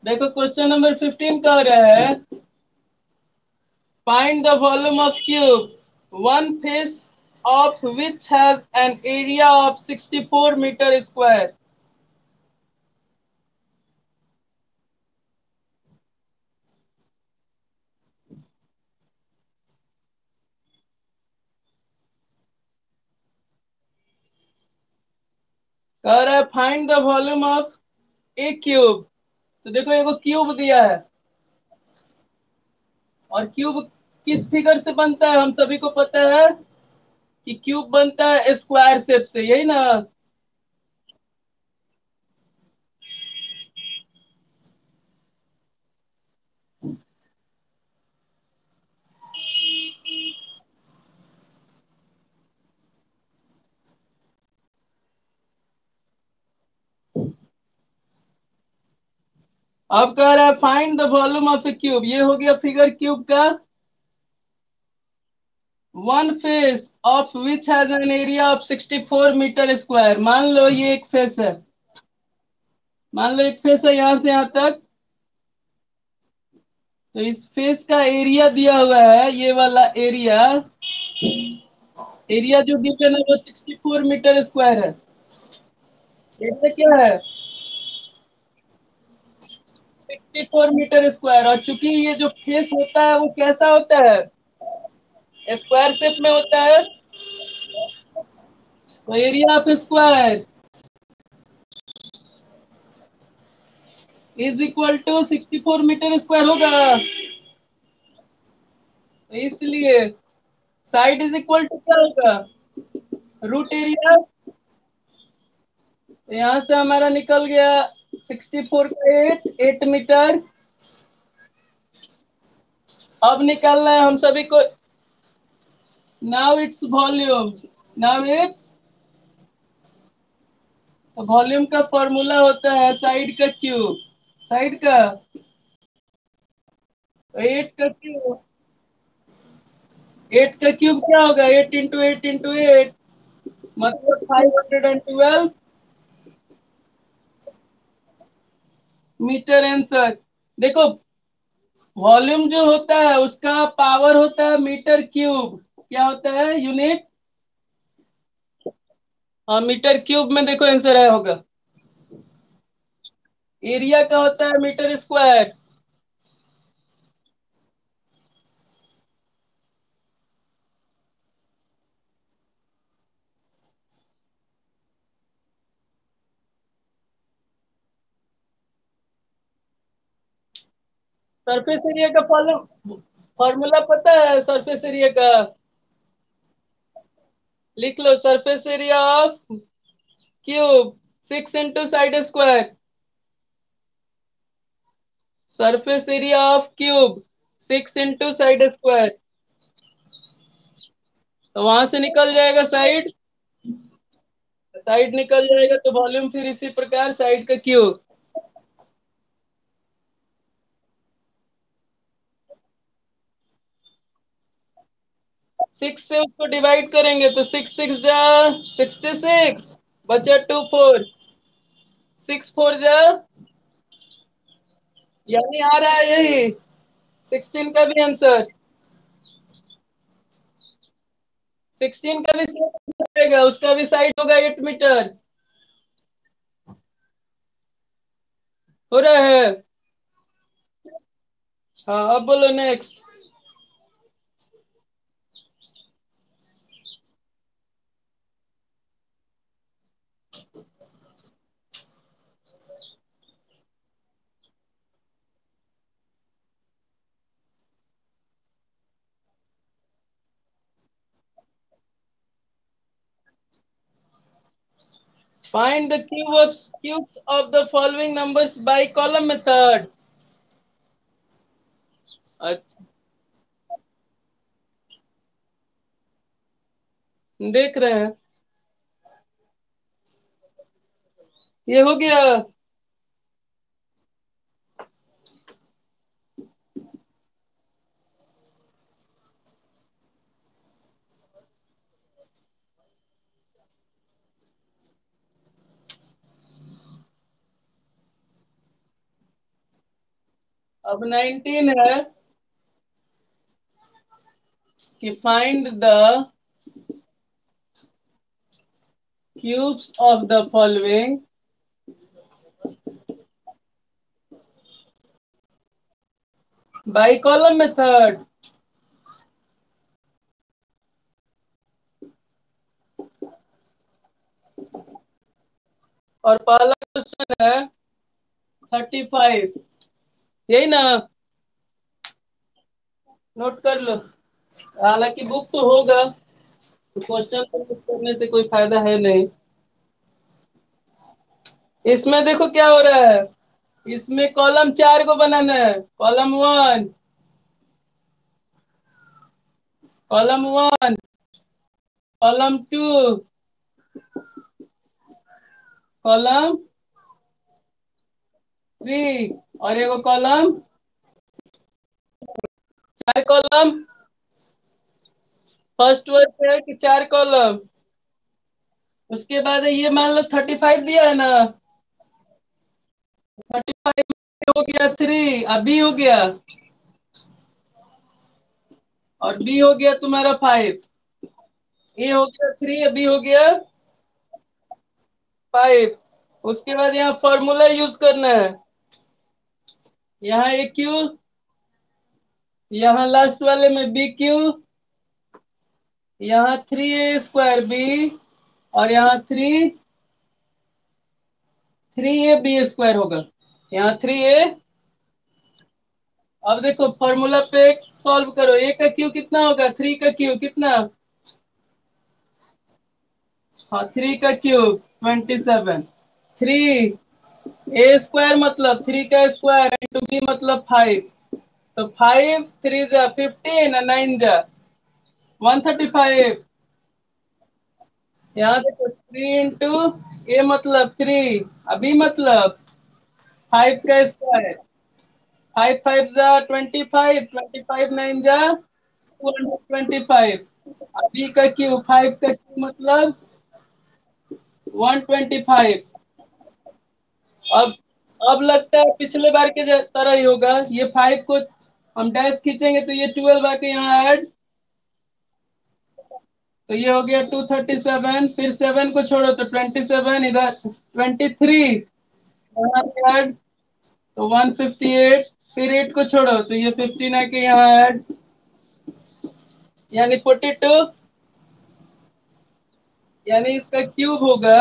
देखो question number 15 कह रहा है find the volume of cube one face of which has an area of 64 metre square. कह रहा है find the volume of a cube. तो देखो एगो क्यूब दिया है और क्यूब किस फिगर से बनता है हम सभी को पता है कि क्यूब बनता है स्क्वायर शेप से, यही ना। अब कह रहा है find the volume of a cube, ये हो गया फिगर क्यूब का। One face of which has an area of 64 metre square. मान लो ये एक फेस है, मान लो एक फेस है यहां से यहां तक। तो इस फेस का एरिया दिया हुआ है, ये वाला एरिया, एरिया जो गिवन है वो 64 मीटर स्क्वायर है। एरिया क्या है? 64 मीटर स्क्वायर। और चूंकि ये जो फेस होता है वो कैसा होता है, स्क्वायर शेप में होता है, तो area of square is equal to 64 metre square होगा। तो इसलिए साइड इज इक्वल टू क्या होगा, रूट एरिया। तो यहाँ से हमारा निकल गया 64 का 8 मीटर। अब निकालना है हम सभी को, now its volume, now it's, volume का फॉर्मूला होता है साइड का क्यूब, साइड का 8 का क्यूब। 8 का क्यूब क्या होगा, 8 इंटू 8 मतलब 512 मीटर आंसर। देखो वॉल्यूम जो होता है उसका पावर होता है मीटर क्यूब, क्या होता है यूनिट। हाँ मीटर क्यूब में देखो आंसर आया होगा। एरिया का होता है मीटर स्क्वायर। सरफेस एरिया का फॉर्मूला पता है सरफेस एरिया का? लिख लो surface area of cube 6 into side square. Surface area of cube 6 into side square. तो वहां से निकल जाएगा साइड, साइड निकल जाएगा तो वॉल्यूम फिर इसी प्रकार साइड का क्यूब। 6 से उसको डिवाइड करेंगे तो 6 6 जा 66, बचा 2 4, 6 4 जा, यानी आ रहा है यही 16 का भी आंसर। 16 का भी आएगा, उसका भी साइड होगा 8 मीटर। हो रहा है। हाँ अब बोलो next. Find the cubes of the following numbers by column method. अच्छा देख रहे हैं, ये हो गया। अब 19 है कि find the cubes of the following by column method. और पहला क्वेश्चन है 35, यही ना? नोट कर लो। हालांकि बुक तो होगा, क्वेश्चन करने से कोई फायदा है नहीं। इसमें देखो क्या हो रहा है, इसमें कॉलम 4 को बनाना है। कॉलम 1, कॉलम 1, कॉलम 2, कॉलम 3 और एगो कॉलम। 4 कॉलम। फर्स्ट वर्ड है कि 4 कॉलम। उसके बाद ये मान लो 35 दिया है ना, 35 हो गया 3, अभी हो गया, और बी हो गया तुम्हारा 5। ए हो गया 3, अभी हो गया 5। उसके बाद यहाँ फॉर्मूला यूज करना है। यहाँ ए क्यू, यहाँ लास्ट वाले में बी क्यू, यहाँ 3a² बी, और यहाँ 3a b² होगा। यहाँ 3a। अब देखो फॉर्मूला पे सॉल्व करो। ए का क्यू कितना होगा, 3 का क्यू कितना? हाँ, 3 का क्यूब 27। 3a² मतलब 3 का स्क्वायर इंटू बी मतलब 5। तो 5 3 जा 15 और 9 जा 135। यहाँ देखो 3 इंटू ए मतलब 3, अभी मतलब 5 का स्क्वायर। 5 5 जा 25, 25 9 जा 225। अभी का क्यू 5 का क्यू मतलब 125। अब अब लगता है पिछले बार के तरह ही होगा। ये 5 को हम डैश खींचेंगे तो ये 12 आके यहाँ ऐड, तो ये हो गया 237। फिर 7 को छोड़ो तो 27, इधर 23 यहाँ ऐड, तो 158। फिर 8 को छोड़ो तो ये 15 आके यहाँ ऐड, यानी 42। यानी इसका क्यूब होगा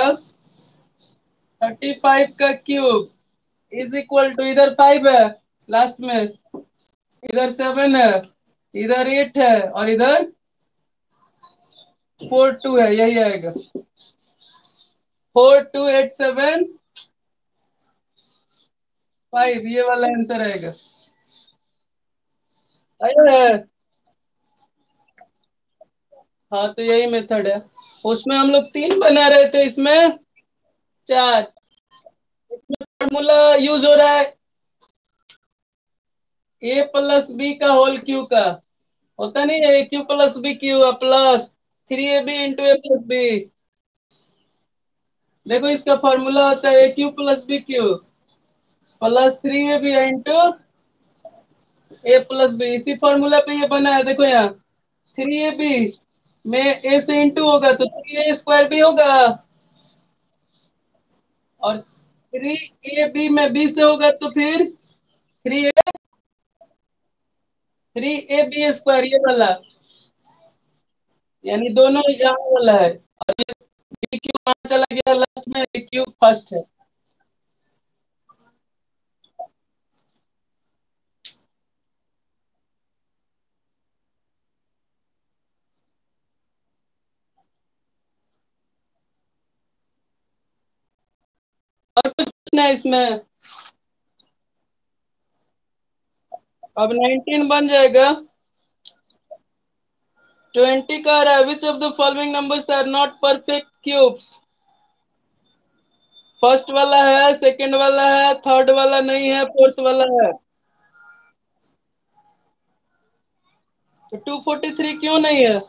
35 का क्यूब इज इक्वल टू, इधर 5 है लास्ट में, इधर 7 है, इधर 8 है, और इधर 42 है। यही आएगा 42875, ये वाला आंसर आएगा। आया है। हाँ, तो यही मेथड है। उसमें हम लोग 3 बना रहे थे, इसमें 4। इसमें फॉर्मूला यूज हो रहा है ए प्लस बी का होल क्यू का। होता नहीं है A cube plus B cube plus 3ab into A plus B. देखो इसका फॉर्मूला होता है A cube plus B cube plus 3ab into A plus B. इसी फॉर्मूला पे ये बना है। देखो यहाँ 3ab में ए से इंटू होगा तो 3a² भी होगा, और 3ab में बी से होगा तो फिर 3ab² ये वाला, यानी दोनों यहाँ वाला है। और ये बी क्यू वहां चला गया लास्ट में, ए क्यू फर्स्ट है। और कुछ पूछना है इसमें? अब 19 बन जाएगा। 20 का रहा है, which of the following numbers are not perfect cubes. First वाला है, सेकंड वाला है, थर्ड वाला नहीं है, फोर्थ वाला है। तो 243 क्यों नहीं है?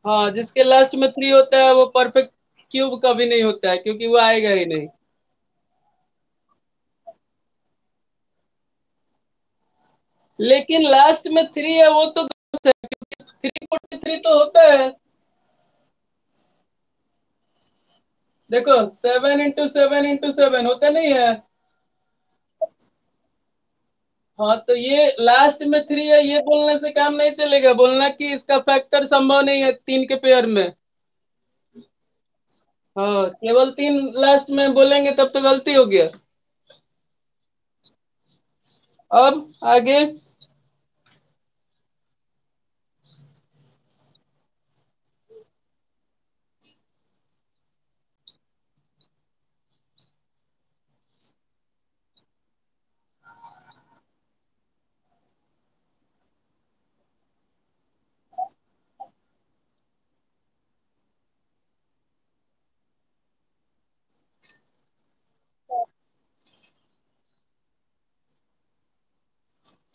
हाँ, जिसके लास्ट में 3 होता है वो परफेक्ट क्यूब कभी नहीं होता है, क्योंकि वो आएगा ही नहीं। लेकिन लास्ट में 3 है, वो तो गलत है क्योंकि 343 तो होता है। देखो 7 × 7 × 7 होता नहीं है। हाँ तो ये लास्ट में 3 है, ये बोलने से काम नहीं चलेगा, बोलना कि इसका फैक्टर संभव नहीं है 3 के पेयर में। हाँ केवल 3 लास्ट में बोलेंगे तब तो गलती हो गया। अब आगे।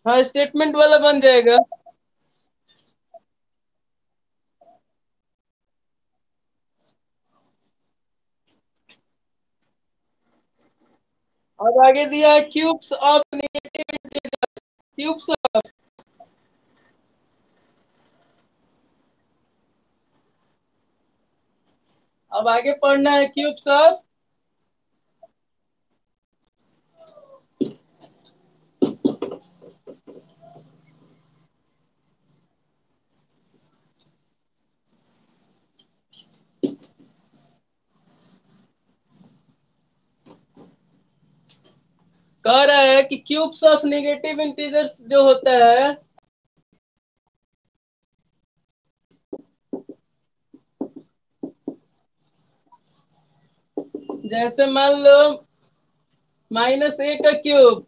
हाँ स्टेटमेंट वाला बन जाएगा। अब आगे दिया है cubes of negative integer. Cubes of. अब आगे पढ़ना है क्यूब्स ऑफ। कह रहा है कि क्यूब्स ऑफ नेगेटिव इंटीजर्स जो होता है, जैसे मान लो -a का क्यूब,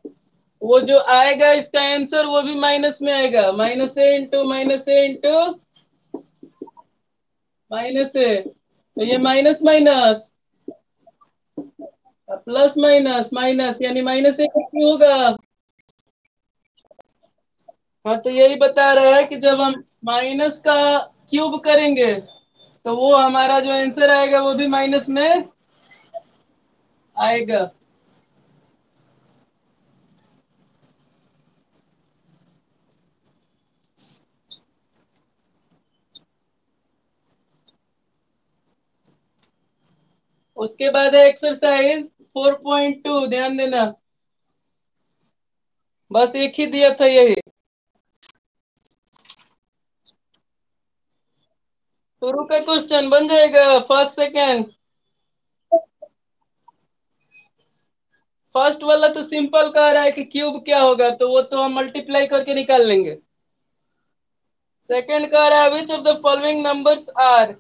वो जो आएगा इसका आंसर वो भी माइनस में आएगा। -a × -a × -a, तो ये minus minus plus minus minus, यानी -a का क्यों होगा। हाँ तो यही बता रहा है कि जब हम माइनस का क्यूब करेंगे तो वो हमारा जो आंसर आएगा वो भी माइनस में आएगा। उसके बाद है एक्सरसाइज 4.2, ध्यान देना। बस एक ही दिया था यही। शुरू का क्वेश्चन बन जाएगा फर्स्ट सेकेंड। फर्स्ट वाला तो सिंपल कह रहा है कि क्यूब क्या होगा, तो वो तो हम मल्टीप्लाई करके निकाल लेंगे। सेकंड कह रहा है which of the following numbers are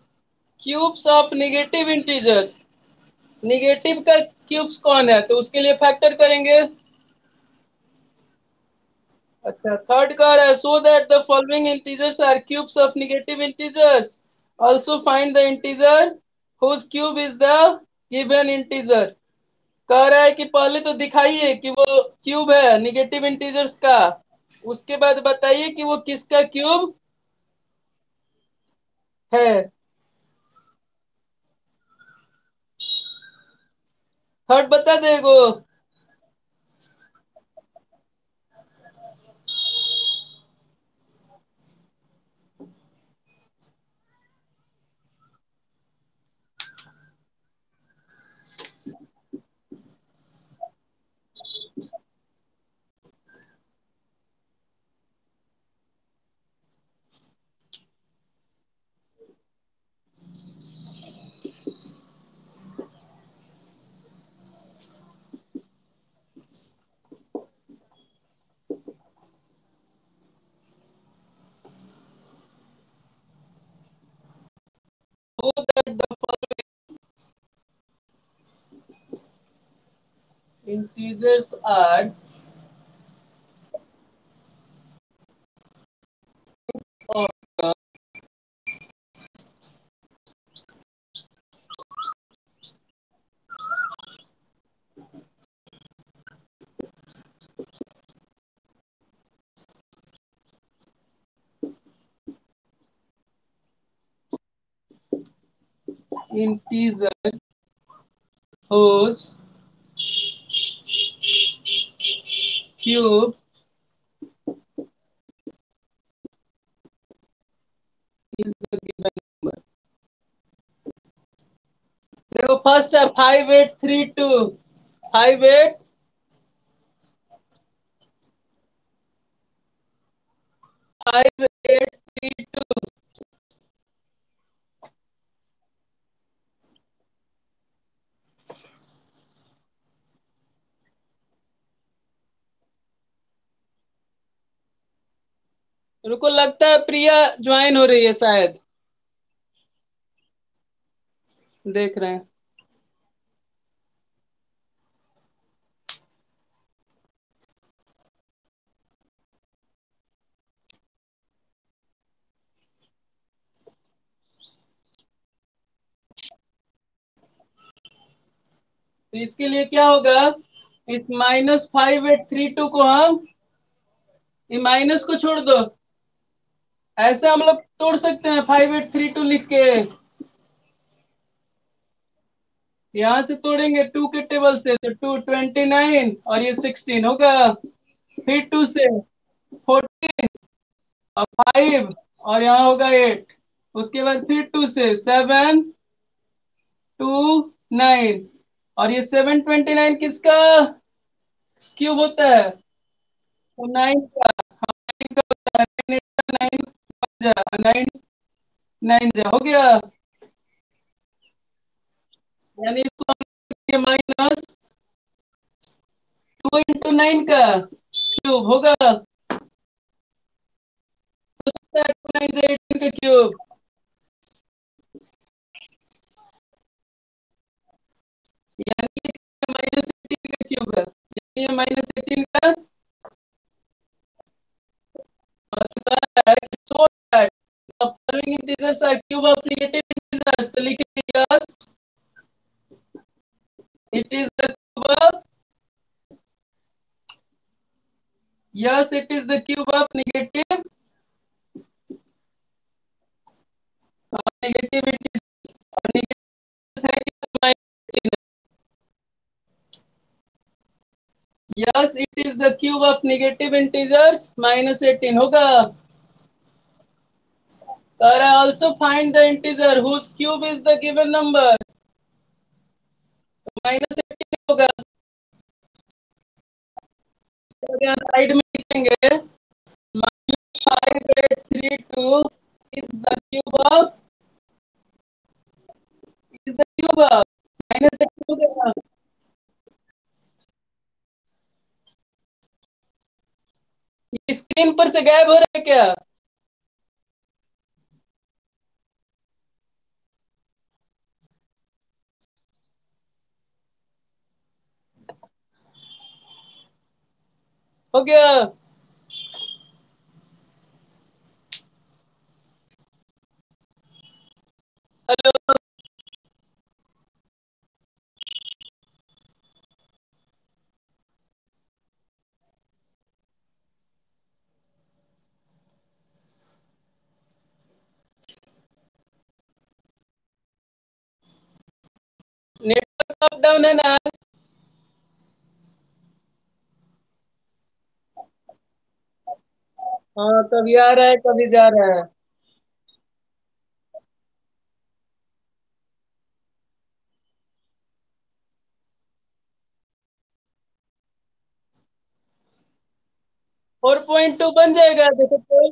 cubes of negative integers. Negative का क्यूब्स कौन है, तो उसके लिए फैक्टर करेंगे। अच्छा थर्ड कह रहा है so that the following integers are cubes of negative integers, also find the integer whose cube is the given integer. कह रहा है कि पहले तो दिखाइए कि वो क्यूब है निगेटिव इंटीजर्स का, उसके बाद बताइए कि वो किसका क्यूब है। थर्ड बता देगो। So that the integers are of integer whose cube is the given number. देखो फर्स्ट है 5832 5832। रुको, लगता है प्रिया ज्वाइन हो रही है शायद। देख रहे हैं। तो इसके लिए क्या होगा, इस -5832 को हम, ये माइनस को छोड़ दो, ऐसे हम लोग तोड़ सकते हैं 5832 लिख के। यहाँ से तोड़ेंगे टू के टेबल से, तो 229 और ये 16 होगा। फिर टू से 14 और 5 और यहाँ होगा 8। उसके बाद फिर टू से 729 और ये 729 किसका क्यूब होता है, तो 9 का। 9 का होता है, 9 जा 9 9 जा हो गया। यानी इसको हम -2 × 9 का क्यूब होगा, तो 9 से 18 का क्यूब। यानी -18 का क्यूब है, यानी ये -18 का मतलब है कि so that the following integers are cube of negative integers, तो लिखेंगे yes it is the cube of, yes it is the cube of negative negative integers, और negative है कि -18। yes it is the cube of negative integers -18 होगा। Sir, I also find the integer whose cube is the given number, -18 होगा। तो यहाँ side में लिखेंगे -5832 is the cube of, is the cube of -18 होगा। ये स्क्रीन पर से गायब हो रहा है क्या? हो गया। हेलो, नेटवर्क अप डाउन है ना? हाँ, कभी आ रहा है कभी जा रहा है। 4.2 बन जाएगा, देखो तो।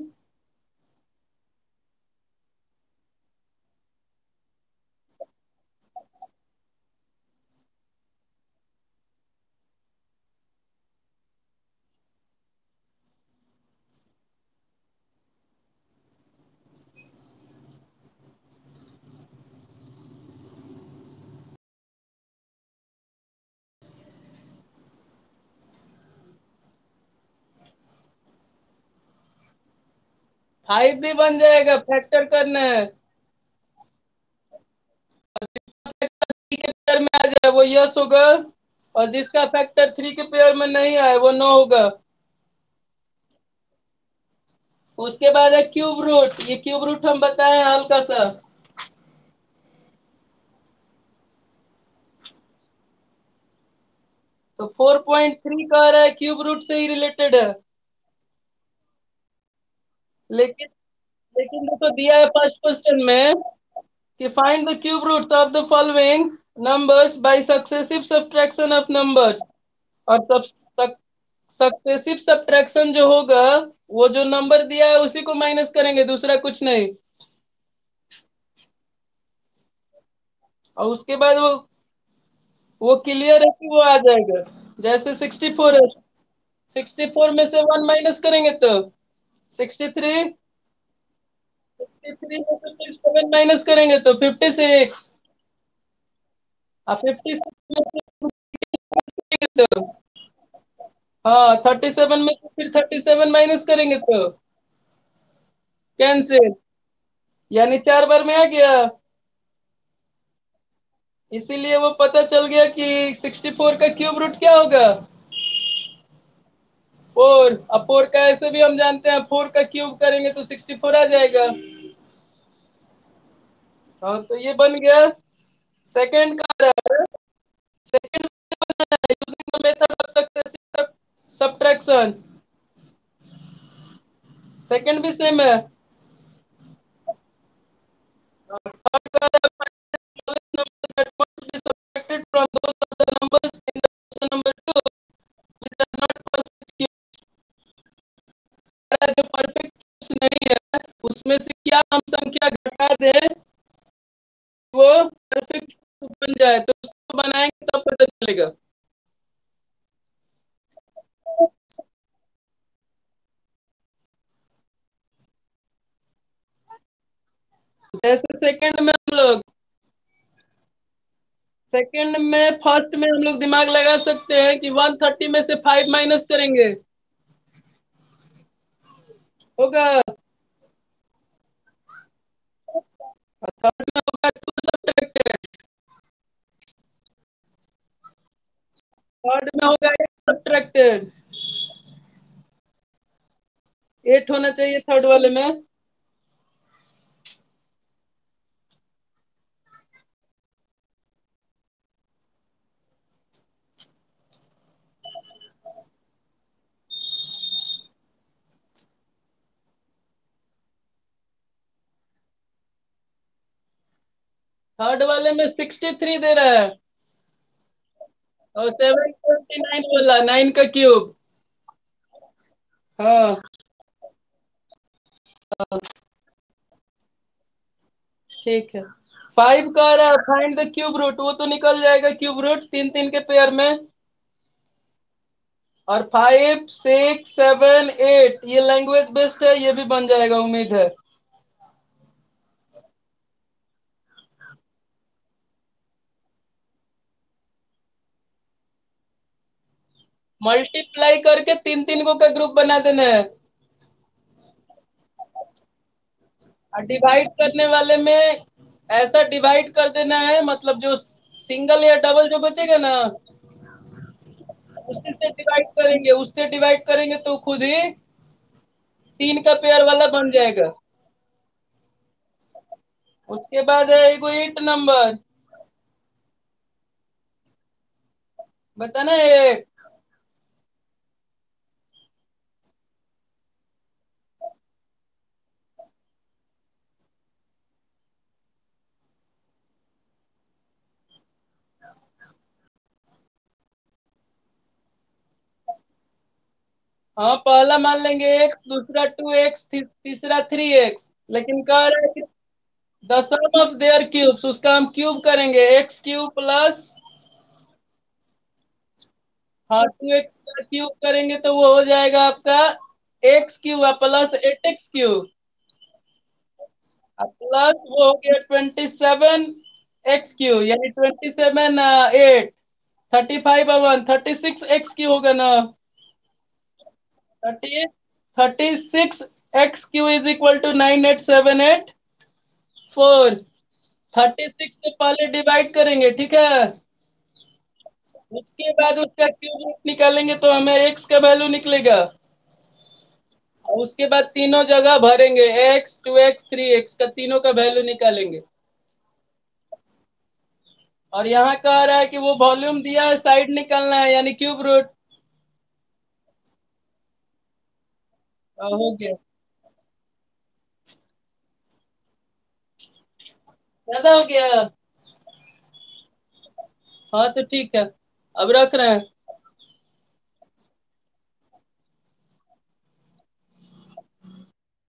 फाइव भी बन जाएगा, फैक्टर करना है। थ्री के पेयर में आ जाए वो यस होगा, और जिसका फैक्टर 3 के पेयर में नहीं आए वो नो होगा। उसके बाद है क्यूब रूट, ये क्यूब रूट हम बताए हल्का सा। तो 4.3 कह रहा है क्यूब रूट से ही रिलेटेड है, लेकिन लेकिन देखो दिया है फर्स्ट क्वेश्चन में कि find the cube roots of the following numbers by successive subtraction of numbers. और सक्सेसिव सब्ट्रैक्शन जो होगा वो जो नंबर दिया है उसी को माइनस करेंगे, दूसरा कुछ नहीं। और उसके बाद वो क्लियर है कि वो आ जाएगा। जैसे 64 है, 64 में से 1 माइनस करेंगे तो 63, 63 में से 7 माइनस करेंगे तो 56, और 56 में से तो हाँ 37 में से फिर 37 माइनस करेंगे तो कैंसिल, यानी 4 बार में आ गया। इसीलिए वो पता चल गया कि 64 का क्यूब रूट क्या होगा, 4। अब 4 का ऐसे भी हम जानते हैं 4 का क्यूब करेंगे तो 64 आ जाएगा। हाँ तो ये बन गया। सेकंड का second using the method of successive subtraction, second भी सेम है। थर्ड का numbers that must be subtracted from those of the numbers in the question number 2 which are not perfect cubes। जो परफेक्ट क्यूब्स नहीं है उसमें से क्या हम संख्या घटा दें वो परफेक्ट बन जाए, तो उसको बनाएंगे तो पता चलेगा। जैसे सेकंड में फर्स्ट में हम लोग दिमाग लगा सकते हैं कि 130 में से 5 माइनस करेंगे, होगा। थर्ड में होगा 2 सब्ट्रैक्टेड, थर्ड में होगा 8 सब्ट्रैक्टेड, 8 होना चाहिए थर्ड वाले में। थर्ड वाले में 63 दे रहा है और 729 वाला 9 का क्यूब। हाँ हाँ, ठीक है। 5 कह रहा है फाइंड द क्यूब रूट, वो तो निकल जाएगा क्यूब रूट तीन तीन के पेयर में। और 5 6 7 8 ये लैंग्वेज बेस्ड है, ये भी बन जाएगा उम्मीद है। मल्टीप्लाई करके तीन तीन को का ग्रुप बना देना है। और डिवाइड करने वाले में ऐसा डिवाइड कर देना है, मतलब जो सिंगल या डबल जो बचेगा ना उससे डिवाइड करेंगे तो खुद ही तीन का पेयर वाला बन जाएगा। उसके बाद है एगो 8 नंबर, बताना है। हाँ पहला मान लेंगे एक्स, दूसरा 2x, तीसरा 3x। लेकिन कह रहा है कि the sum of their cubes, उसका हम क्यूब करेंगे, एक्स क्यूब प्लस, हाँ 2x का क्यूब करेंगे तो वो हो जाएगा आपका x cube plus 8x cube, plus वो हो गया 27x क्यूब, यानी 27 8 35 वन 36x क्यूब होगा ना। 30 36x cube is equal to 98784। 36 से पहले डिवाइड करेंगे, ठीक है। उसके बाद उसका क्यूब रूट निकालेंगे तो हमें एक्स का वैल्यू निकलेगा। और उसके बाद तीनों जगह भरेंगे, एक्स 2x 3x का तीनों का वैल्यू निकालेंगे। और यहाँ कह रहा है कि वो वॉल्यूम दिया है, साइड निकालना है यानी क्यूब रूट। हो गया। ज्यादा हो गया। हाँ तो ठीक है, अब रख रहे हैं।